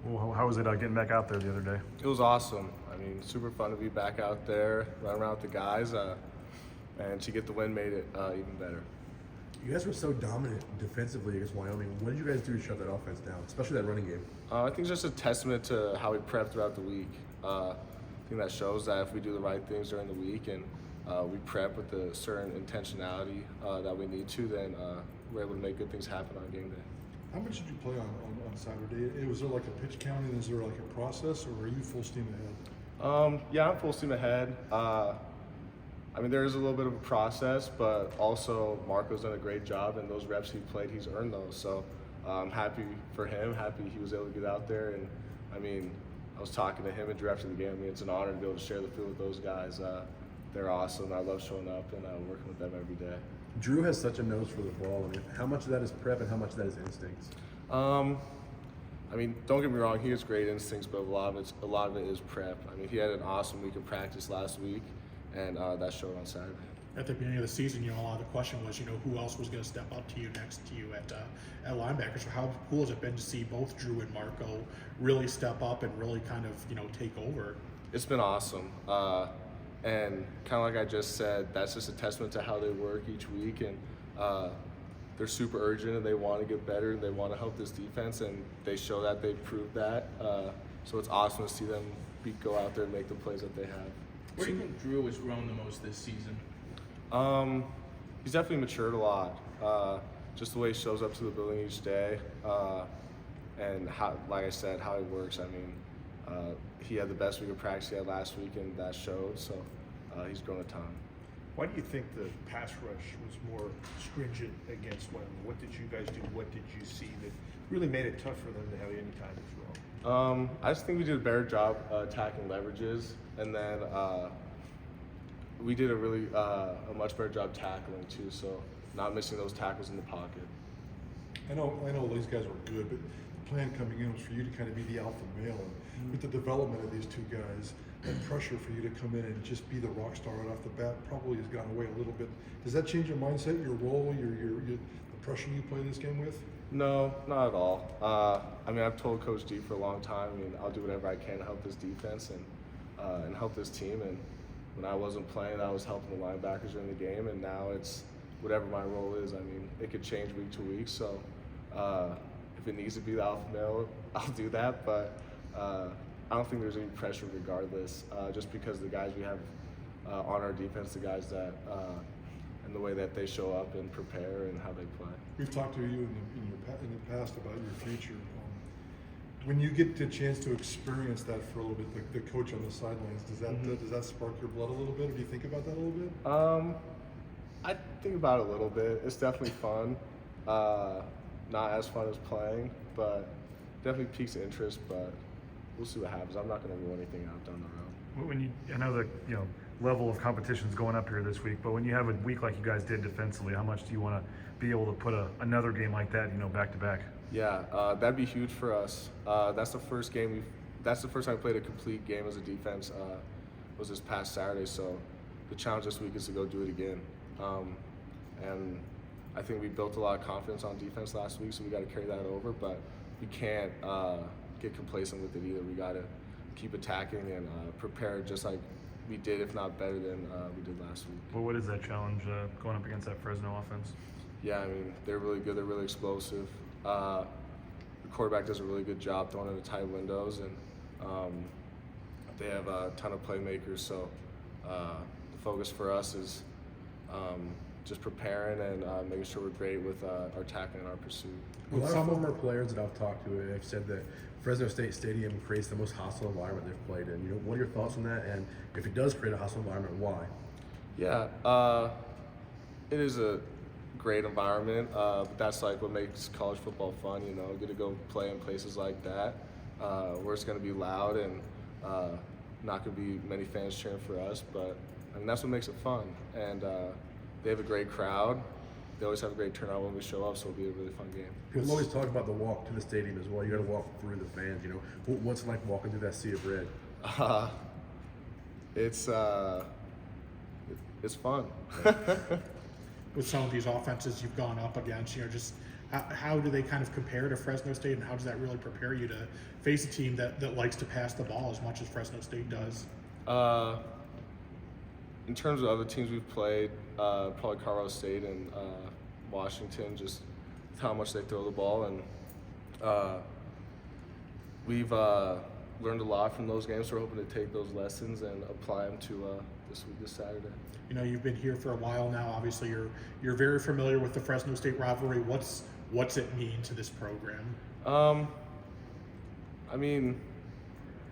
Well, how was it getting back out there the other day? It was awesome. I mean, super fun to be back out there, run around with the guys, and to get the win made it even better. You guys were so dominant defensively against Wyoming. What did you guys do to shut that offense down, especially that running game? I think it's just a testament to how we prep throughout the week. I think that shows that if we do the right things during the week and we prep with a certain intentionality that we need to, then we're able to make good things happen on game day. How much did you play on Saturday? Was there like a pitch count and is there like a process, or are you full steam ahead? Yeah, I'm full steam ahead. I mean, there is a little bit of a process, but also Marco's done a great job, and those reps he played, he's earned those. So I'm happy for him, happy he was able to get out there. And I mean, I was talking to him and after the game. I mean, it's an honor to be able to share the field with those guys. They're awesome. I love showing up and working with them every day. Drew has such a nose for the ball. I mean, how much of that is prep and how much of that is instincts? I mean, don't get me wrong, he has great instincts, but a lot of it is prep. I mean, he had an awesome week of practice last week, and that showed on Saturday. At the beginning of the season, a lot of the question was, who else was going to step up to you next to you at linebacker. So how cool has it been to see both Drew and Marco really step up and really kind of, take over? It's been awesome. And kind of like I just said, that's just a testament to how they work each week. And they're super urgent and they want to get better and they want to help this defense. And they show that, they've proved that. So it's awesome to see them go out there and make the plays that they have. Where do you think Drew has grown the most this season? He's definitely matured a lot. Just the way he shows up to the building each day, and how, like I said, how he works. I mean, he had the best week of practice he had last week, and that showed. So he's grown a ton. Why do you think the pass rush was more stringent against Wyoming? What did you guys do? What did you see that really made it tough for them to have any time to throw? I just think we did a better job attacking leverages, and then we did a much better job tackling too. So not missing those tackles in the pocket. I know these guys were good, but the plan coming in was for you to kind of be the alpha male. And with the development of these two guys, that pressure for you to come in and just be the rock star right off the bat probably has gone away a little bit. Does that change your mindset, your role, the pressure you play this game with? No, not at all. I mean, I've told Coach D for a long time. I mean, I'll do whatever I can to help this defense and help this team. And when I wasn't playing, I was helping the linebackers during the game, and now it's whatever my role is. I mean, it could change week to week. So if it needs to be the alpha male, I'll do that. But I don't think there's any pressure regardless, just because the guys we have on our defense, the guys that and the way that they show up and prepare and how they play. We've talked to you in the past about your future. When you get the chance to experience that for a little bit, the coach on the sidelines, does that spark your blood a little bit, or do you think about that a little bit? I think about it a little bit. It's definitely fun. Not as fun as playing, but definitely piques interest. But we'll see what happens. I'm not going to rule anything out down the road. I know the level of competition's going up here this week, but when you have a week like you guys did defensively, how much do you want to be able to put another game like that, back to back? Yeah, that'd be huge for us. That's the first time I played a complete game as a defense. Was this past Saturday. So the challenge this week is to go do it again. And I think we built a lot of confidence on defense last week, so we got to carry that over. But we can't get complacent with it either. We got to keep attacking and prepare just like we did, if not better than we did last week. Well, what is that challenge going up against that Fresno offense? Yeah, I mean, they're really good. They're really explosive. The quarterback does a really good job throwing into tight windows, and they have a ton of playmakers. So the focus for us is just preparing and making sure we're great with our tackling and our pursuit. A lot of former players that I've talked to have said that Fresno State Stadium creates the most hostile environment they've played in. What are your thoughts on that? And if it does create a hostile environment, why? Yeah, it is a great environment, but that's like what makes college football fun. Get to go play in places like that where it's going to be loud and not going to be many fans cheering for us. But I mean, that's what makes it fun. And they have a great crowd. They always have a great turnout when we show up, so it'll be a really fun game. People always talk about the walk to the stadium as well. You got to walk through the fans. What's it like walking through that sea of red? It's fun. With some of these offenses you've gone up against, just how do they kind of compare to Fresno State, and how does that really prepare you to face a team that likes to pass the ball as much as Fresno State does? In terms of other teams we've played, probably Colorado State and Washington, just how much they throw the ball, and we've learned a lot from those games. We're hoping to take those lessons and apply them to this Saturday. You know, you've been here for a while now. Obviously, you're very familiar with the Fresno State rivalry. What's it mean to this program? I mean,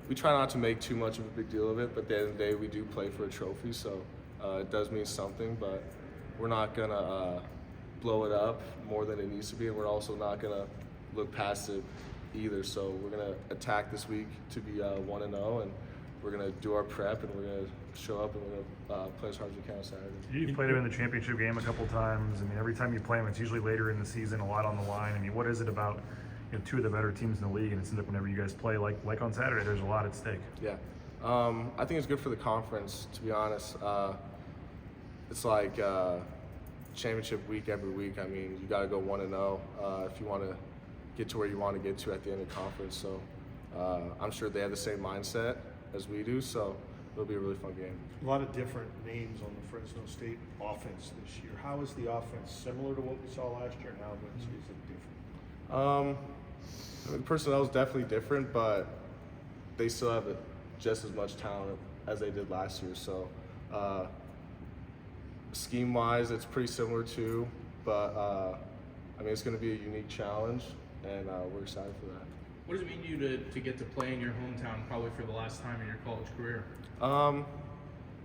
we try not to make too much of a big deal of it, but at the end of the day, we do play for a trophy, so it does mean something, but we're not gonna blow it up more than it needs to be, and we're also not gonna look past it either. So we're gonna attack this week to be 1-0, and we're gonna do our prep, and we're gonna show up, and we're gonna play as hard as we can on Saturday. You've played them in the championship game a couple times. I mean, every time you play them, it's usually later in the season, a lot on the line. I mean, what is it about two of the better teams in the league, and it seems like whenever you guys play, like on Saturday, there's a lot at stake? Yeah, I think it's good for the conference, to be honest. It's like championship week every week. I mean, you got to go 1-0 if you want to get to where you want to get to at the end of the conference. So I'm sure they have the same mindset as we do, so it'll be a really fun game. A lot of different names on the Fresno State offense this year. How is the offense similar to what we saw last year, and how is it different? I mean, the personnel is definitely different, but they still have just as much talent as they did last year. So scheme-wise, it's pretty similar too, but I mean, it's going to be a unique challenge, and we're excited for that. What does it mean to you to get to play in your hometown, probably for the last time in your college career?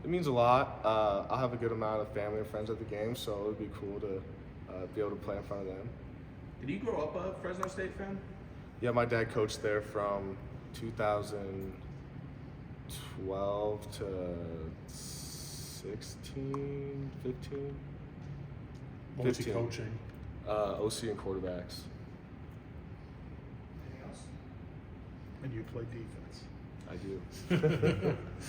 It means a lot. I'll have a good amount of family and friends at the game, so it would be cool to be able to play in front of them. Did you grow up a Fresno State fan? Yeah, my dad coached there from 2012 to 16, 15. What was he 15. coaching? OC and quarterbacks. And you play defense. I do.